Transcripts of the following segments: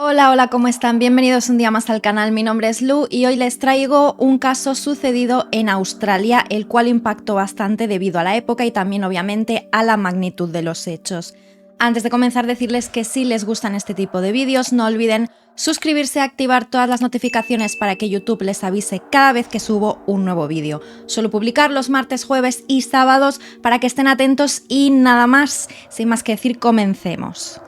Hola, hola, ¿cómo están? Bienvenidos un día más al canal, mi nombre es Lu y hoy les traigo un caso sucedido en Australia, el cual impactó bastante debido a la época y también obviamente a la magnitud de los hechos. Antes de comenzar, decirles que si les gustan este tipo de vídeos, no olviden suscribirse y activar todas las notificaciones para que YouTube les avise cada vez que subo un nuevo vídeo. Suelo publicar los martes, jueves y sábados para que estén atentos y nada más, sin más que decir, comencemos.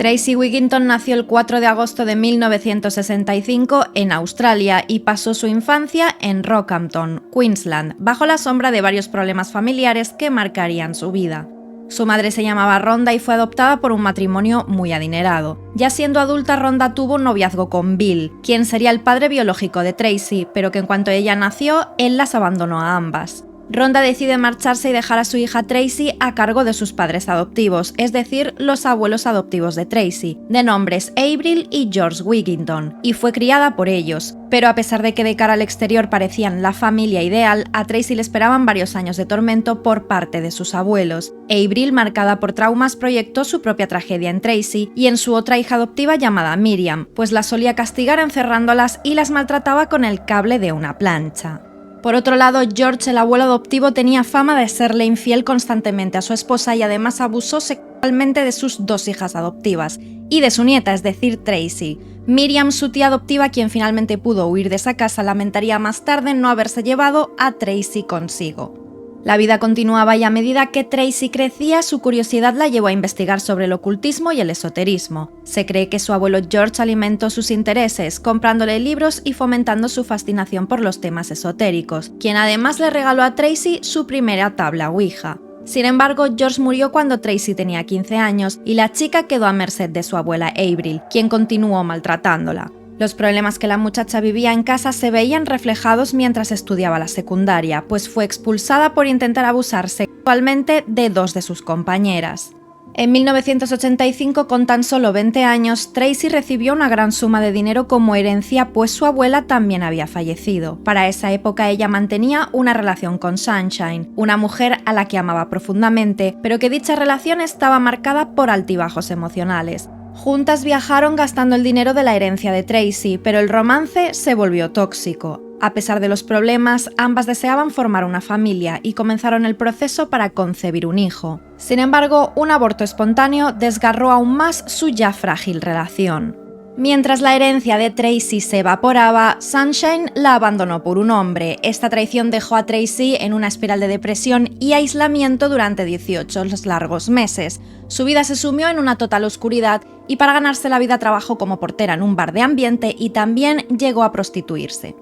Tracy Wigginton nació el 4 de agosto de 1965 en Australia y pasó su infancia en Rockhampton, Queensland, bajo la sombra de varios problemas familiares que marcarían su vida. Su madre se llamaba Rhonda y fue adoptada por un matrimonio muy adinerado. Ya siendo adulta, Rhonda tuvo un noviazgo con Bill, quien sería el padre biológico de Tracy, pero que en cuanto ella nació, él las abandonó a ambas. Rhonda decide marcharse y dejar a su hija Tracy a cargo de sus padres adoptivos, es decir, los abuelos adoptivos de Tracy, de nombres Avril y George Wigginton, y fue criada por ellos. Pero a pesar de que de cara al exterior parecían la familia ideal, a Tracy le esperaban varios años de tormento por parte de sus abuelos. Avril, marcada por traumas, proyectó su propia tragedia en Tracy y en su otra hija adoptiva llamada Miriam, pues las solía castigar encerrándolas y las maltrataba con el cable de una plancha. Por otro lado, George, el abuelo adoptivo, tenía fama de serle infiel constantemente a su esposa y además abusó sexualmente de sus dos hijas adoptivas y de su nieta, es decir, Tracy. Miriam, su tía adoptiva, quien finalmente pudo huir de esa casa, lamentaría más tarde no haberse llevado a Tracy consigo. La vida continuaba y a medida que Tracy crecía, su curiosidad la llevó a investigar sobre el ocultismo y el esoterismo. Se cree que su abuelo George alimentó sus intereses, comprándole libros y fomentando su fascinación por los temas esotéricos, quien además le regaló a Tracy su primera tabla Ouija. Sin embargo, George murió cuando Tracy tenía 15 años y la chica quedó a merced de su abuela Avril, quien continuó maltratándola. Los problemas que la muchacha vivía en casa se veían reflejados mientras estudiaba la secundaria, pues fue expulsada por intentar abusar sexualmente de dos de sus compañeras. En 1985, con tan solo 20 años, Tracy recibió una gran suma de dinero como herencia, pues su abuela también había fallecido. Para esa época ella mantenía una relación con Sunshine, una mujer a la que amaba profundamente, pero que dicha relación estaba marcada por altibajos emocionales. Juntas viajaron gastando el dinero de la herencia de Tracy, pero el romance se volvió tóxico. A pesar de los problemas, ambas deseaban formar una familia y comenzaron el proceso para concebir un hijo. Sin embargo, un aborto espontáneo desgarró aún más su ya frágil relación. Mientras la herencia de Tracy se evaporaba, Sunshine la abandonó por un hombre. Esta traición dejó a Tracy en una espiral de depresión y aislamiento durante 18 largos meses. Su vida se sumió en una total oscuridad y para ganarse la vida trabajó como portera en un bar de ambiente y también llegó a prostituirse.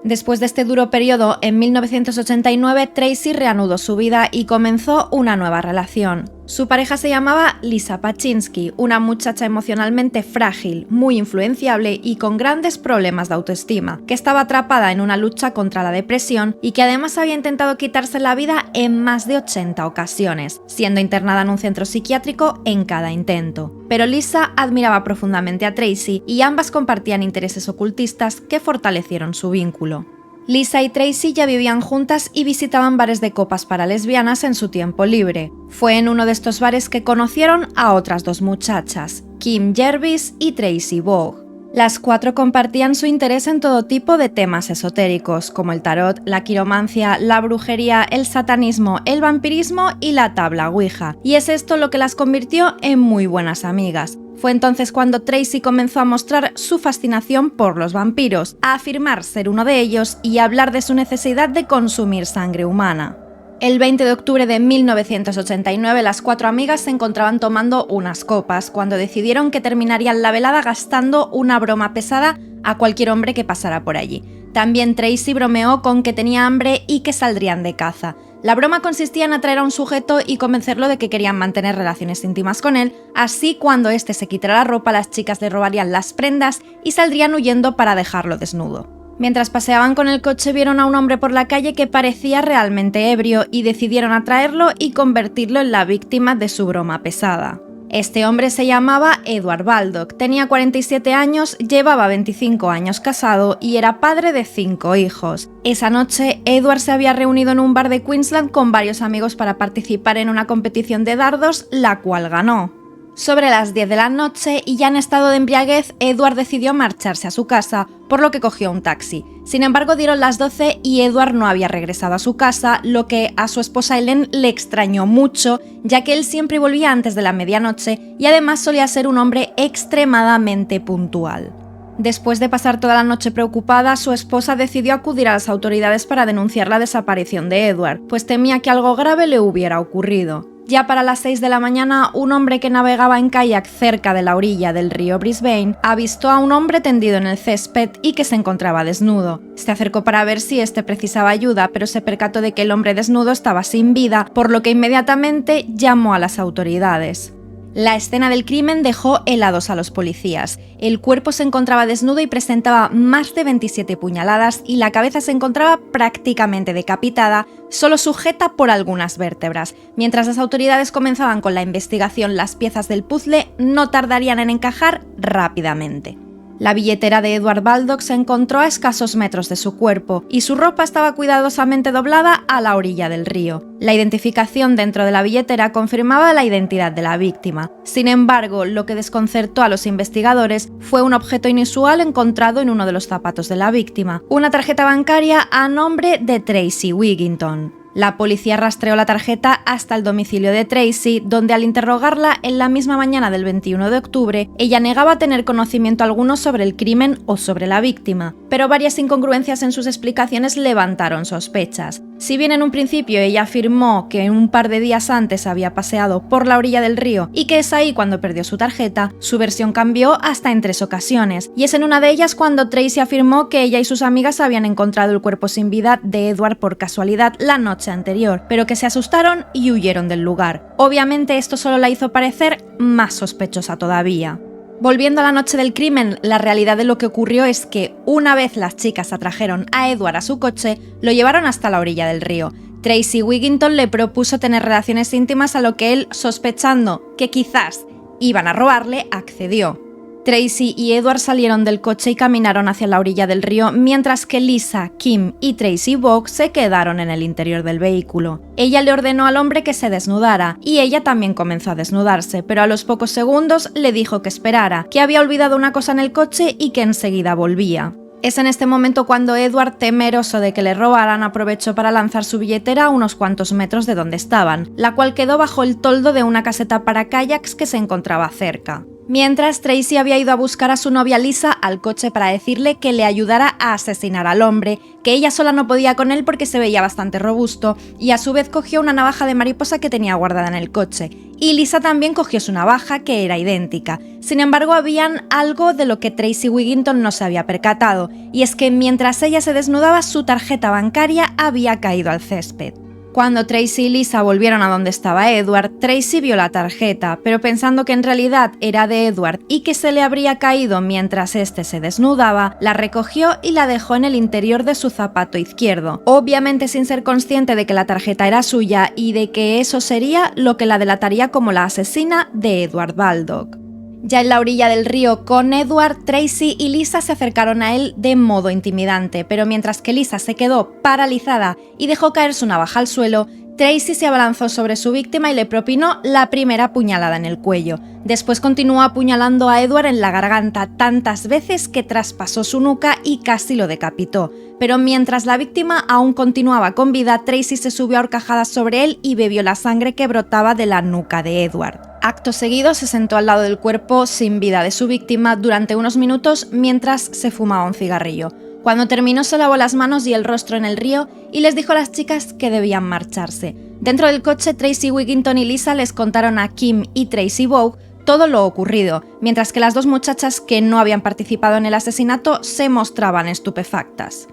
Después de este duro periodo, en 1989, Tracy reanudó su vida y comenzó una nueva relación. Su pareja se llamaba Lisa Pachinski, una muchacha emocionalmente frágil, muy influenciable y con grandes problemas de autoestima, que estaba atrapada en una lucha contra la depresión y que además había intentado quitarse la vida en más de 80 ocasiones, siendo internada en un centro psiquiátrico en cada intento. Pero Lisa admiraba profundamente a Tracy y ambas compartían intereses ocultistas que fortalecieron su vínculo. Lisa y Tracy ya vivían juntas y visitaban bares de copas para lesbianas en su tiempo libre. Fue en uno de estos bares que conocieron a otras dos muchachas, Kim Jervis y Tracy Vogue. Las cuatro compartían su interés en todo tipo de temas esotéricos, como el tarot, la quiromancia, la brujería, el satanismo, el vampirismo y la tabla Ouija, y es esto lo que las convirtió en muy buenas amigas. Fue entonces cuando Tracy comenzó a mostrar su fascinación por los vampiros, a afirmar ser uno de ellos y a hablar de su necesidad de consumir sangre humana. El 20 de octubre de 1989, las cuatro amigas se encontraban tomando unas copas cuando decidieron que terminarían la velada gastando una broma pesada a cualquier hombre que pasara por allí. También Tracy bromeó con que tenía hambre y que saldrían de caza. La broma consistía en atraer a un sujeto y convencerlo de que querían mantener relaciones íntimas con él, así cuando éste se quitara la ropa, las chicas le robarían las prendas y saldrían huyendo para dejarlo desnudo. Mientras paseaban con el coche vieron a un hombre por la calle que parecía realmente ebrio y decidieron atraerlo y convertirlo en la víctima de su broma pesada. Este hombre se llamaba Edward Baldock, tenía 47 años, llevaba 25 años casado y era padre de 5 hijos. Esa noche, Edward se había reunido en un bar de Queensland con varios amigos para participar en una competición de dardos, la cual ganó. Sobre las 10 de la noche y ya en estado de embriaguez, Edward decidió marcharse a su casa, por lo que cogió un taxi. Sin embargo, dieron las 12 y Edward no había regresado a su casa, lo que a su esposa Ellen le extrañó mucho, ya que él siempre volvía antes de la medianoche y además solía ser un hombre extremadamente puntual. Después de pasar toda la noche preocupada, su esposa decidió acudir a las autoridades para denunciar la desaparición de Edward, pues temía que algo grave le hubiera ocurrido. Ya para las 6 de la mañana, un hombre que navegaba en kayak cerca de la orilla del río Brisbane avistó a un hombre tendido en el césped y que se encontraba desnudo. Se acercó para ver si este precisaba ayuda, pero se percató de que el hombre desnudo estaba sin vida, por lo que inmediatamente llamó a las autoridades. La escena del crimen dejó helados a los policías. El cuerpo se encontraba desnudo y presentaba más de 27 puñaladas y la cabeza se encontraba prácticamente decapitada, solo sujeta por algunas vértebras. Mientras las autoridades comenzaban con la investigación, las piezas del puzzle no tardarían en encajar rápidamente. La billetera de Edward Baldock se encontró a escasos metros de su cuerpo y su ropa estaba cuidadosamente doblada a la orilla del río. La identificación dentro de la billetera confirmaba la identidad de la víctima. Sin embargo, lo que desconcertó a los investigadores fue un objeto inusual encontrado en uno de los zapatos de la víctima, una tarjeta bancaria a nombre de Tracy Wigginton. La policía rastreó la tarjeta hasta el domicilio de Tracy, donde al interrogarla en la misma mañana del 21 de octubre, ella negaba tener conocimiento alguno sobre el crimen o sobre la víctima, pero varias incongruencias en sus explicaciones levantaron sospechas. Si bien en un principio ella afirmó que un par de días antes había paseado por la orilla del río y que es ahí cuando perdió su tarjeta, su versión cambió hasta en 3 ocasiones, y es en una de ellas cuando Tracy afirmó que ella y sus amigas habían encontrado el cuerpo sin vida de Edward por casualidad la noche anterior, pero que se asustaron y huyeron del lugar. Obviamente esto solo la hizo parecer más sospechosa todavía. Volviendo a la noche del crimen, la realidad de lo que ocurrió es que una vez las chicas atrajeron a Edward a su coche, lo llevaron hasta la orilla del río. Tracy Wigginton le propuso tener relaciones íntimas, a lo que él, sospechando que quizás iban a robarle, accedió. Tracy y Edward salieron del coche y caminaron hacia la orilla del río, mientras que Lisa, Kim y Tracy Bogg se quedaron en el interior del vehículo. Ella le ordenó al hombre que se desnudara, y ella también comenzó a desnudarse, pero a los pocos segundos le dijo que esperara, que había olvidado una cosa en el coche y que enseguida volvía. Es en este momento cuando Edward, temeroso de que le robaran, aprovechó para lanzar su billetera a unos cuantos metros de donde estaban, la cual quedó bajo el toldo de una caseta para kayaks que se encontraba cerca. Mientras, Tracy había ido a buscar a su novia Lisa al coche para decirle que le ayudara a asesinar al hombre, que ella sola no podía con él porque se veía bastante robusto, y a su vez cogió una navaja de mariposa que tenía guardada en el coche. Y Lisa también cogió su navaja, que era idéntica. Sin embargo, habían algo de lo que Tracy Wigginton no se había percatado, y es que mientras ella se desnudaba, su tarjeta bancaria había caído al césped. Cuando Tracy y Lisa volvieron a donde estaba Edward, Tracy vio la tarjeta, pero pensando que en realidad era de Edward y que se le habría caído mientras este se desnudaba, la recogió y la dejó en el interior de su zapato izquierdo, obviamente sin ser consciente de que la tarjeta era suya y de que eso sería lo que la delataría como la asesina de Edward Baldock. Ya en la orilla del río con Edward, Tracy y Lisa se acercaron a él de modo intimidante, pero mientras que Lisa se quedó paralizada y dejó caer su navaja al suelo, Tracy se abalanzó sobre su víctima y le propinó la primera puñalada en el cuello. Después continuó apuñalando a Edward en la garganta tantas veces que traspasó su nuca y casi lo decapitó. Pero mientras la víctima aún continuaba con vida, Tracy se subió a horcajadas sobre él y bebió la sangre que brotaba de la nuca de Edward. Acto seguido se sentó al lado del cuerpo sin vida de su víctima durante unos minutos mientras se fumaba un cigarrillo. Cuando terminó, se lavó las manos y el rostro en el río y les dijo a las chicas que debían marcharse. Dentro del coche, Tracy Wigginton y Lisa les contaron a Kim y Tracy Bogg todo lo ocurrido, mientras que las dos muchachas que no habían participado en el asesinato se mostraban estupefactas.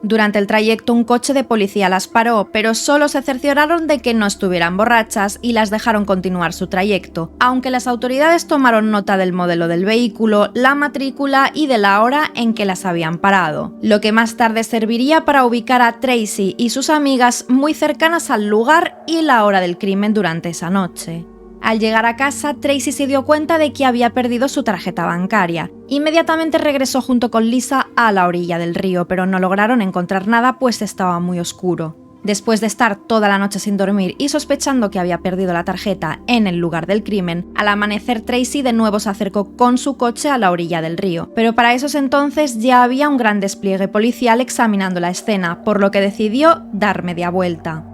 Durante el trayecto, un coche de policía las paró, pero solo se cercioraron de que no estuvieran borrachas y las dejaron continuar su trayecto, aunque las autoridades tomaron nota del modelo del vehículo, la matrícula y de la hora en que las habían parado, lo que más tarde serviría para ubicar a Tracy y sus amigas muy cercanas al lugar y la hora del crimen durante esa noche. Al llegar a casa, Tracy se dio cuenta de que había perdido su tarjeta bancaria. Inmediatamente regresó junto con Lisa a la orilla del río, pero no lograron encontrar nada pues estaba muy oscuro. Después de estar toda la noche sin dormir y sospechando que había perdido la tarjeta en el lugar del crimen, al amanecer Tracy de nuevo se acercó con su coche a la orilla del río. Pero para esos entonces ya había un gran despliegue policial examinando la escena, por lo que decidió dar media vuelta.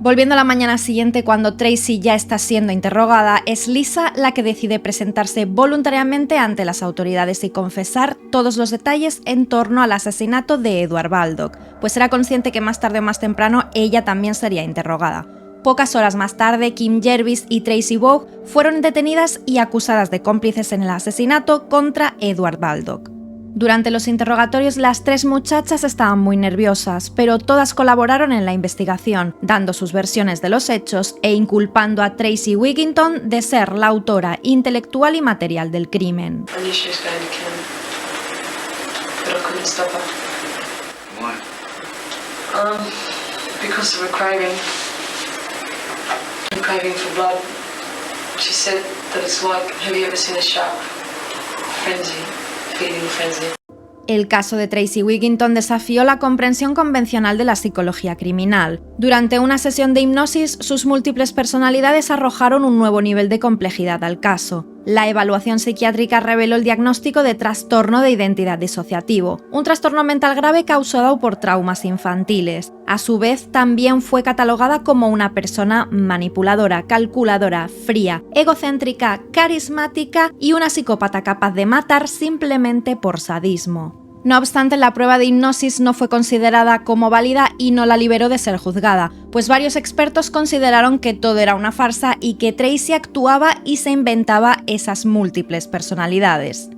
Volviendo a la mañana siguiente, cuando Tracy ya está siendo interrogada, es Lisa la que decide presentarse voluntariamente ante las autoridades y confesar todos los detalles en torno al asesinato de Edward Baldock, pues era consciente que más tarde o más temprano ella también sería interrogada. Pocas horas más tarde, Kim Jervis y Tracy Vogue fueron detenidas y acusadas de cómplices en el asesinato contra Edward Baldock. Durante los interrogatorios, las tres muchachas estaban muy nerviosas, pero todas colaboraron en la investigación, dando sus versiones de los hechos e inculpando a Tracy Wigginton de ser la autora intelectual y material del crimen. El caso de Tracy Wigginton desafió la comprensión convencional de la psicología criminal. Durante una sesión de hipnosis, sus múltiples personalidades arrojaron un nuevo nivel de complejidad al caso. La evaluación psiquiátrica reveló el diagnóstico de trastorno de identidad disociativo, un trastorno mental grave causado por traumas infantiles. A su vez, también fue catalogada como una persona manipuladora, calculadora, fría, egocéntrica, carismática y una psicópata capaz de matar simplemente por sadismo. No obstante, la prueba de hipnosis no fue considerada como válida y no la liberó de ser juzgada, pues varios expertos consideraron que todo era una farsa y que Tracy actuaba y se inventaba esas múltiples personalidades.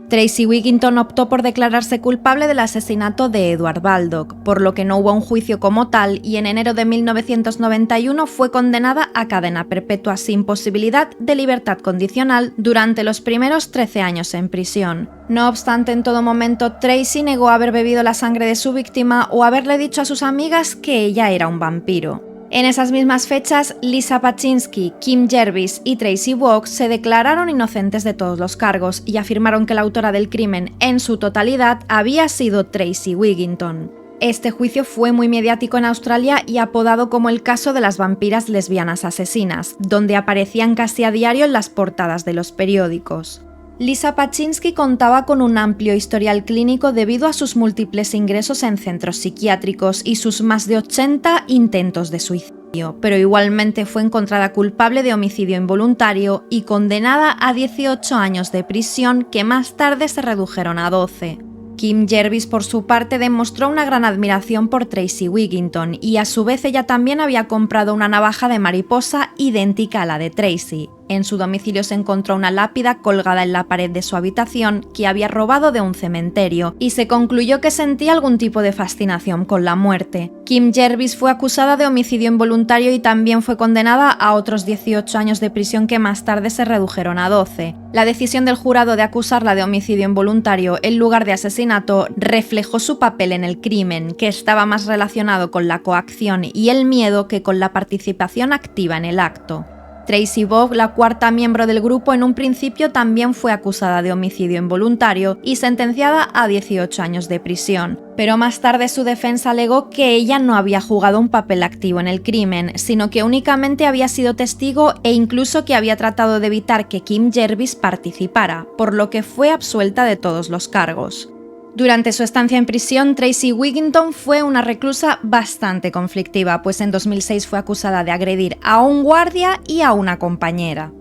Tracy Wigginton optó por declararse culpable del asesinato de Edward Baldock, por lo que no hubo un juicio como tal y en enero de 1991 fue condenada a cadena perpetua sin posibilidad de libertad condicional durante los primeros 13 años en prisión. No obstante, en todo momento Tracy negó haber bebido la sangre de su víctima o haberle dicho a sus amigas que ella era un vampiro. En esas mismas fechas, Lisa Pachinski, Kim Jervis y Tracy Vogue se declararon inocentes de todos los cargos y afirmaron que la autora del crimen, en su totalidad, había sido Tracy Wigginton. Este juicio fue muy mediático en Australia y apodado como el caso de las vampiras lesbianas asesinas, donde aparecían casi a diario en las portadas de los periódicos. Lisa Pachinski contaba con un amplio historial clínico debido a sus múltiples ingresos en centros psiquiátricos y sus más de 80 intentos de suicidio, pero igualmente fue encontrada culpable de homicidio involuntario y condenada a 18 años de prisión que más tarde se redujeron a 12. Kim Jervis, por su parte, demostró una gran admiración por Tracy Wigginton y a su vez ella también había comprado una navaja de mariposa idéntica a la de Tracy. En su domicilio se encontró una lápida colgada en la pared de su habitación que había robado de un cementerio y se concluyó que sentía algún tipo de fascinación con la muerte. Kim Jervis fue acusada de homicidio involuntario y también fue condenada a otros 18 años de prisión que más tarde se redujeron a 12. La decisión del jurado de acusarla de homicidio involuntario en lugar de asesinato reflejó su papel en el crimen, que estaba más relacionado con la coacción y el miedo que con la participación activa en el acto. Tracy Vogue, la cuarta miembro del grupo, en un principio también fue acusada de homicidio involuntario y sentenciada a 18 años de prisión, pero más tarde su defensa alegó que ella no había jugado un papel activo en el crimen, sino que únicamente había sido testigo e incluso que había tratado de evitar que Kim Jervis participara, por lo que fue absuelta de todos los cargos. Durante su estancia en prisión, Tracy Wigginton fue una reclusa bastante conflictiva, pues en 2006 fue acusada de agredir a un guardia y a una compañera.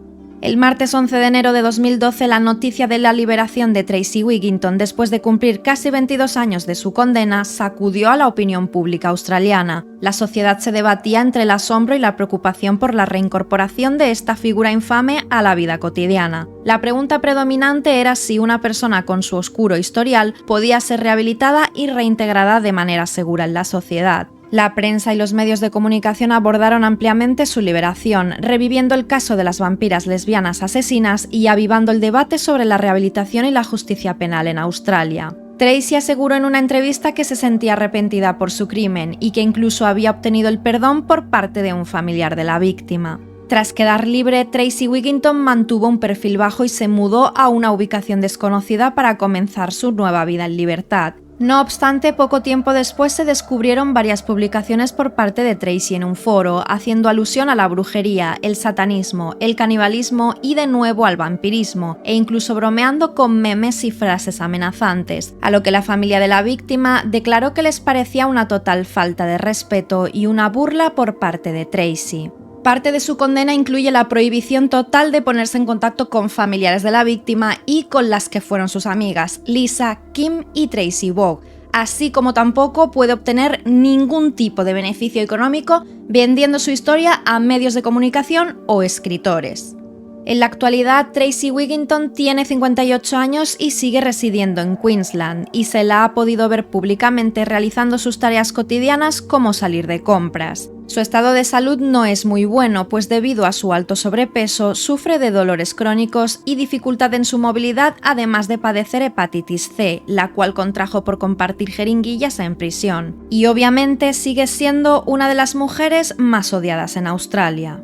El martes 11 de enero de 2012, la noticia de la liberación de Tracy Wigginton después de cumplir casi 22 años de su condena sacudió a la opinión pública australiana. La sociedad se debatía entre el asombro y la preocupación por la reincorporación de esta figura infame a la vida cotidiana. La pregunta predominante era si una persona con su oscuro historial podía ser rehabilitada y reintegrada de manera segura en la sociedad. La prensa y los medios de comunicación abordaron ampliamente su liberación, reviviendo el caso de las vampiras lesbianas asesinas y avivando el debate sobre la rehabilitación y la justicia penal en Australia. Tracy aseguró en una entrevista que se sentía arrepentida por su crimen y que incluso había obtenido el perdón por parte de un familiar de la víctima. Tras quedar libre, Tracy Wigginton mantuvo un perfil bajo y se mudó a una ubicación desconocida para comenzar su nueva vida en libertad. No obstante, poco tiempo después se descubrieron varias publicaciones por parte de Tracy en un foro, haciendo alusión a la brujería, el satanismo, el canibalismo y de nuevo al vampirismo, e incluso bromeando con memes y frases amenazantes, a lo que la familia de la víctima declaró que les parecía una total falta de respeto y una burla por parte de Tracy. Parte de su condena incluye la prohibición total de ponerse en contacto con familiares de la víctima y con las que fueron sus amigas, Lisa, Kim y Tracy Vogue, así como tampoco puede obtener ningún tipo de beneficio económico vendiendo su historia a medios de comunicación o escritores. En la actualidad, Tracy Wigginton tiene 58 años y sigue residiendo en Queensland, y se la ha podido ver públicamente realizando sus tareas cotidianas como salir de compras. Su estado de salud no es muy bueno, pues debido a su alto sobrepeso, sufre de dolores crónicos y dificultad en su movilidad, además de padecer hepatitis C, la cual contrajo por compartir jeringuillas en prisión. Y obviamente sigue siendo una de las mujeres más odiadas en Australia.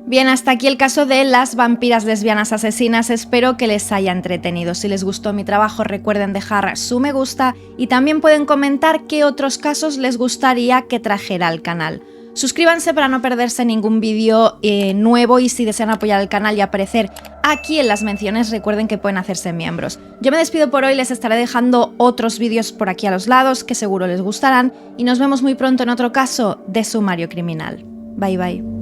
Bien, hasta aquí el caso de las vampiras lesbianas asesinas, espero que les haya entretenido. Si les gustó mi trabajo, recuerden dejar su me gusta y también pueden comentar qué otros casos les gustaría que trajera al canal. Suscríbanse para no perderse ningún vídeo nuevo, y si desean apoyar al canal y aparecer aquí en las menciones, recuerden que pueden hacerse miembros. Yo me despido por hoy, les estaré dejando otros vídeos por aquí a los lados que seguro les gustarán y nos vemos muy pronto en otro caso de Sumario Criminal. Bye bye.